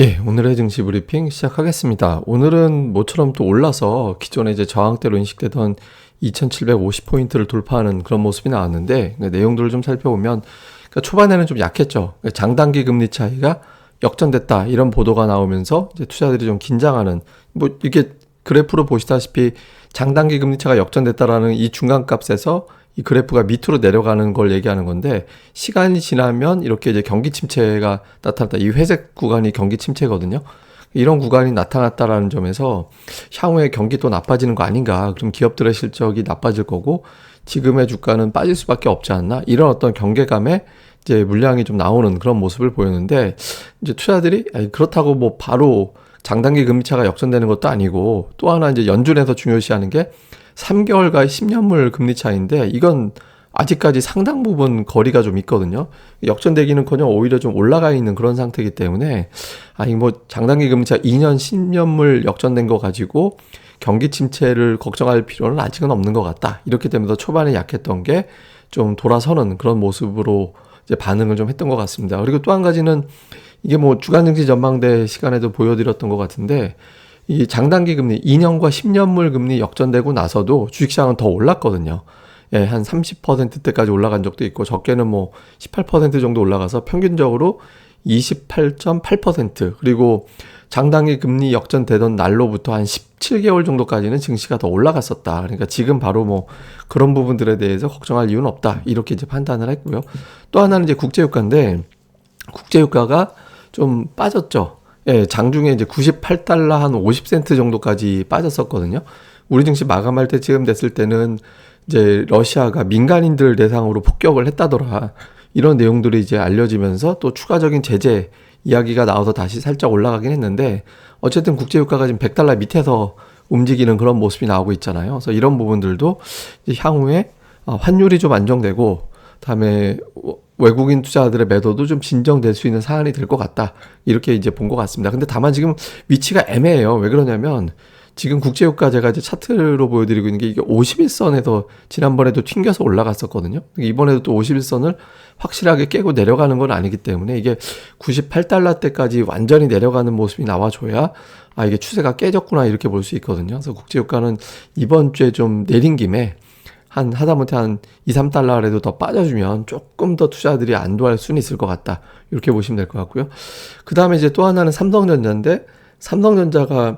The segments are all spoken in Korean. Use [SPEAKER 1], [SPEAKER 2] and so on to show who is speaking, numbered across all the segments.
[SPEAKER 1] 예, 오늘의 증시 브리핑 시작하겠습니다. 오늘은 모처럼 또 올라서 기존에 이제 저항대로 인식되던 2750포인트를 돌파하는 그런 모습이 나왔는데, 내용들을 좀 살펴보면, 초반에는 좀 약했죠. 장단기 금리 차이가 역전됐다, 이런 보도가 나오면서 이제 투자들이 좀 긴장하는, 이게 그래프로 보시다시피 장단기 금리 차가 역전됐다라는 이 중간값에서 이 그래프가 밑으로 내려가는 걸 얘기하는 건데, 시간이 지나면 이렇게 이제 경기 침체가 나타났다. 이 회색 구간이 경기 침체거든요. 이런 구간이 나타났다라는 점에서 향후에 경기 또 나빠지는 거 아닌가. 그럼 기업들의 실적이 나빠질 거고 지금의 주가는 빠질 수밖에 없지 않나. 이런 어떤 경계감에 이제 물량이 좀 나오는 그런 모습을 보였는데, 이제 투자들이 그렇다고 뭐 바로 장단기 금리차가 역전되는 것도 아니고, 또 하나 이제 연준에서 중요시하는 게 3개월과 10년물 금리 차이인데, 이건 아직까지 상당 부분 거리가 좀 있거든요. 역전되기는커녕 오히려 좀 올라가 있는 그런 상태이기 때문에, 뭐 장단기 금리차 2년 10년물 역전된 거 가지고 경기 침체를 걱정할 필요는 아직은 없는 것 같다. 이렇게 되면서 초반에 약했던 게 좀 돌아서는 그런 모습으로 이제 반응을 좀 했던 것 같습니다. 그리고 또 한 가지는, 이게 뭐 주간 증시 전망대 시간에도 보여드렸던 것 같은데, 이 장단기 금리 2년과 10년물 금리 역전되고 나서도 주식시장은 더 올랐거든요. 예, 한 30%대까지 올라간 적도 있고, 적게는 뭐 18% 정도 올라가서 평균적으로 28.8%, 그리고 장단기 금리 역전되던 날로부터 한 17개월 정도까지는 증시가 더 올라갔었다. 그러니까 지금 바로 뭐 그런 부분들에 대해서 걱정할 이유는 없다, 이렇게 이제 판단을 했고요. 또 하나는 이제 국제유가인데, 국제유가가 좀 빠졌죠. 예, 장중에 이제 98달러 한 50센트 정도까지 빠졌었거든요. 우리 증시 마감할 때쯤 됐을 때는 이제 러시아가 민간인들 대상으로 폭격을 했다더라, 이런 내용들이 이제 알려지면서 또 추가적인 제재 이야기가 나와서 다시 살짝 올라가긴 했는데, 어쨌든 국제유가가 지금 100달러 밑에서 움직이는 그런 모습이 나오고 있잖아요. 그래서 이런 부분들도 이제 향후에 환율이 좀 안정되고, 다음에 외국인 투자들의 매도도 좀 진정될 수 있는 사안이 될 것 같다, 이렇게 이제 본 것 같습니다. 근데 다만 지금 위치가 애매해요. 왜 그러냐면, 지금 국제유가 제가 이제 차트로 보여드리고 있는 게, 이게 51선에서 지난번에도 튕겨서 올라갔었거든요. 이번에도 또 51선을 확실하게 깨고 내려가는 건 아니기 때문에, 이게 98달러대까지 완전히 내려가는 모습이 나와줘야 이게 추세가 깨졌구나, 이렇게 볼 수 있거든요. 그래서 국제유가는 이번 주에 좀 내린 김에 하다못해 한 2, 3달러라도 더 빠져주면 조금 더 투자들이 안도할 수는 있을 것 같다, 이렇게 보시면 될 것 같고요. 그 다음에 이제 또 하나는 삼성전자인데, 삼성전자가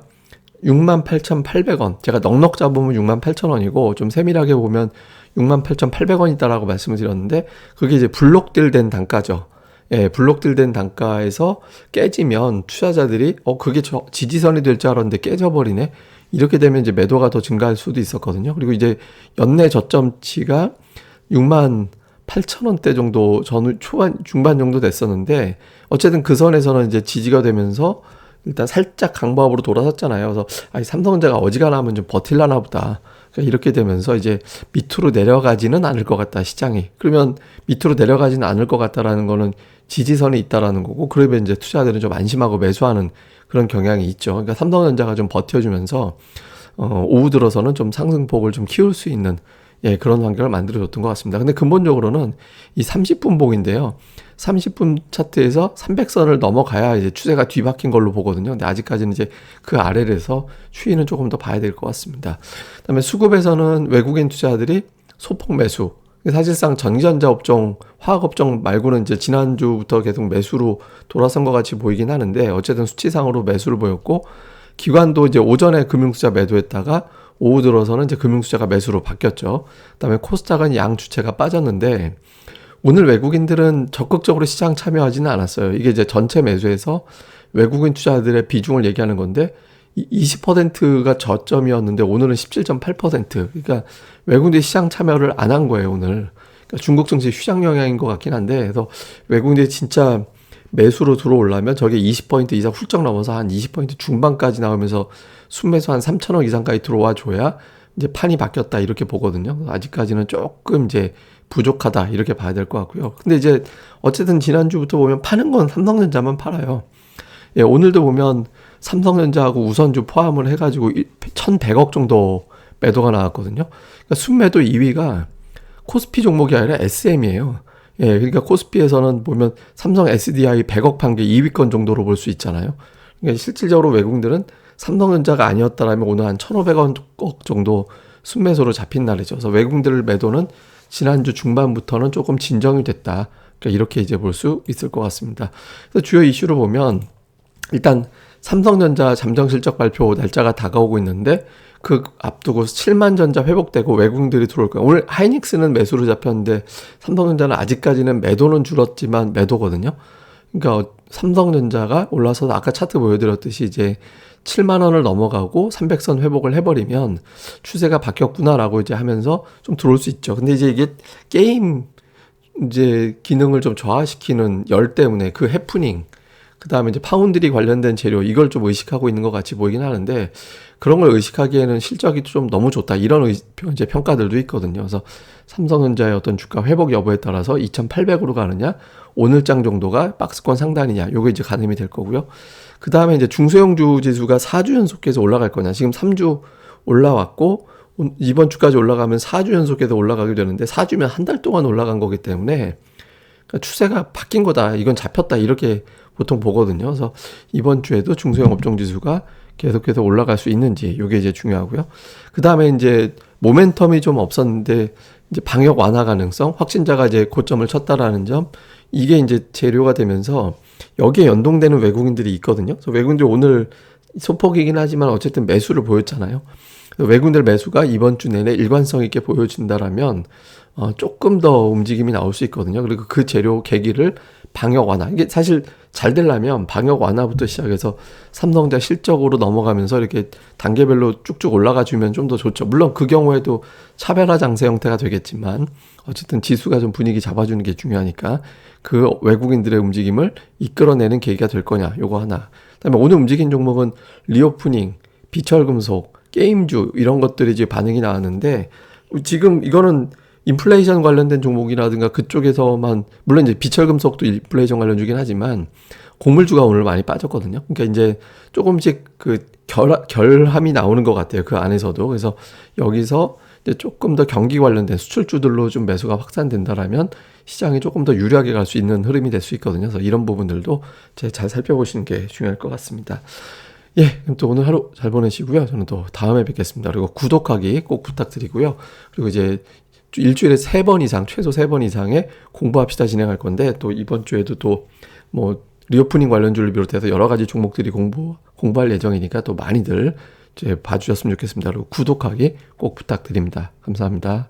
[SPEAKER 1] 68,800원, 제가 넉넉 잡으면 68,000원이고 좀 세밀하게 보면 68,800원이다라고 말씀을 드렸는데, 그게 이제 블록딜된 단가죠. 예, 블록딜된 단가에서 깨지면 투자자들이 그게 지지선이 될 줄 알았는데 깨져버리네, 이렇게 되면 이제 매도가 더 증가할 수도 있었거든요. 그리고 이제 연내 저점치가 68,000원대 정도, 중반 정도 됐었는데, 어쨌든 그 선에서는 이제 지지가 되면서 일단 살짝 강보합으로 돌아섰잖아요. 그래서 삼성전자가 어지간하면 좀 버틸라나 보다, 그러니까 이렇게 되면서 이제 밑으로 내려가지는 않을 것 같다, 시장이. 그러면 밑으로 내려가지는 않을 것 같다라는 거는 지지선이 있다라는 거고, 그러면 이제 투자자들은 좀 안심하고 매수하는 그런 경향이 있죠. 그러니까 삼성전자가 좀 버텨주면서 오후 들어서는 좀 상승폭을 좀 키울 수 있는, 예, 그런 환경을 만들어줬던 것 같습니다. 근데 근본적으로는 이 30분 봉인데요. 30분 차트에서 300선을 넘어가야 이제 추세가 뒤바뀐 걸로 보거든요. 근데 아직까지는 이제 그 아래에서 추이는 조금 더 봐야 될 것 같습니다. 그다음에 수급에서는 외국인 투자들이 소폭 매수. 사실상 전기전자 업종, 화학 업종 말고는 이제 지난주부터 계속 매수로 돌아선 것 같이 보이긴 하는데, 어쨌든 수치상으로 매수를 보였고, 기관도 이제 오전에 금융투자 매도했다가 오후 들어서는 이제 금융투자가 매수로 바뀌었죠. 그다음에 코스닥은 양 주체가 빠졌는데, 오늘 외국인들은 적극적으로 시장 참여하지는 않았어요. 이게 이제 전체 매수에서 외국인 투자들의 비중을 얘기하는 건데, 20%가 저점이었는데 오늘은 17.8%. 그러니까 외국인들이 시장 참여를 안 한 거예요, 오늘. 그러니까 중국 증시 휴장 영향인 것 같긴 한데, 그래서 외국인들이 진짜 매수로 들어오려면 저게 20포인트 이상 훌쩍 넘어서 한 20포인트 중반까지 나오면서 순매수 한 3천억 이상까지 들어와 줘야 이제 판이 바뀌었다, 이렇게 보거든요. 아직까지는 조금 이제 부족하다, 이렇게 봐야 될 것 같고요. 근데 이제 어쨌든 지난주부터 보면 파는 건 삼성전자만 팔아요. 예, 오늘도 보면 삼성전자하고 우선주 포함을 해가지고 1,100억 정도 매도가 나왔거든요. 그러니까 순매도 2위가 코스피 종목이 아니라 SM이에요. 예, 그러니까 코스피에서는 보면 삼성 SDI 100억 판게 2위권 정도로 볼 수 있잖아요. 그러니까 실질적으로 외국인들은 삼성전자가 아니었다라면 오늘 한 1,500억 정도 순매수로 잡힌 날이죠. 그래서 외국인들 매도는 지난주 중반부터는 조금 진정이 됐다. 그러니까 이렇게 이제 볼 수 있을 것 같습니다. 그래서 주요 이슈를 보면 일단 삼성전자 잠정 실적 발표 날짜가 다가오고 있는데 그 앞두고 7만 전자 회복되고 외국인들이 들어올 거예요. 오늘 하이닉스는 매수로 잡혔는데 삼성전자는 아직까지는 매도는 줄었지만 매도거든요. 그러니까 삼성전자가 올라서 아까 차트 보여드렸듯이 이제 7만 원을 넘어가고 300선 회복을 해버리면 추세가 바뀌었구나라고 이제 하면서 좀 들어올 수 있죠. 근데 이제 이게 게임 이제 기능을 좀 저하시키는 열 때문에 그 해프닝, 그 다음에 이제 파운드리 관련된 재료, 이걸 좀 의식하고 있는 것 같이 보이긴 하는데, 그런 걸 의식하기에는 실적이 좀 너무 좋다, 이런 이제 평가들도 있거든요. 그래서 삼성전자의 어떤 주가 회복 여부에 따라서 2,800으로 가느냐, 오늘장 정도가 박스권 상단이냐, 요게 이제 가늠이 될 거고요. 그 다음에 이제 중소형주 지수가 4주 연속해서 올라갈 거냐, 지금 3주 올라왔고, 이번 주까지 올라가면 4주 연속해서 올라가게 되는데, 4주면 한 달 동안 올라간 거기 때문에, 그러니까 추세가 바뀐 거다, 이건 잡혔다, 이렇게 보통 보거든요. 그래서 이번 주에도 중소형 업종 지수가 계속해서 올라갈 수 있는지, 이게 이제 중요하고요. 그 다음에 이제 모멘텀이 좀 없었는데 이제 방역 완화 가능성, 확진자가 이제 고점을 쳤다라는 점, 이게 이제 재료가 되면서 여기에 연동되는 외국인들이 있거든요. 그래서 외국인들이 오늘 소폭이긴 하지만 어쨌든 매수를 보였잖아요. 외국인들 매수가 이번 주 내내 일관성 있게 보여준다라면 조금 더 움직임이 나올 수 있거든요. 그리고 그 재료 계기를 방역 완화, 이게 사실 잘 되려면 방역 완화부터 시작해서 삼성전자 실적으로 넘어가면서 이렇게 단계별로 쭉쭉 올라가 주면 좀 더 좋죠. 물론 그 경우에도 차별화 장세 형태가 되겠지만 어쨌든 지수가 좀 분위기 잡아주는 게 중요하니까 그 외국인들의 움직임을 이끌어내는 계기가 될 거냐, 요거 하나. 그다음에 오늘 움직인 종목은 리오프닝, 비철금속, 게임주, 이런 것들이 이제 반응이 나왔는데, 지금 이거는 인플레이션 관련된 종목이라든가 그쪽에서만, 물론 이제 비철금속도 인플레이션 관련주긴 하지만 곡물주가 오늘 많이 빠졌거든요. 그러니까 이제 조금씩 그 결함이 나오는 것 같아요, 그 안에서도. 그래서 여기서 이제 조금 더 경기 관련된 수출주들로 좀 매수가 확산된다라면 시장이 조금 더 유리하게 갈 수 있는 흐름이 될 수 있거든요. 그래서 이런 부분들도 잘 살펴보시는 게 중요할 것 같습니다. 예, 그럼 또 오늘 하루 잘 보내시고요. 저는 또 다음에 뵙겠습니다. 그리고 구독하기 꼭 부탁드리고요. 그리고 이제 일주일에 3번 이상, 최소 3번 이상의 공부합시다 진행할 건데, 또 이번 주에도 또 뭐 리오프닝 관련주를 비롯해서 여러 가지 종목들이 공부할 예정이니까 또 많이들 이제 봐주셨으면 좋겠습니다. 그리고 구독하기 꼭 부탁드립니다. 감사합니다.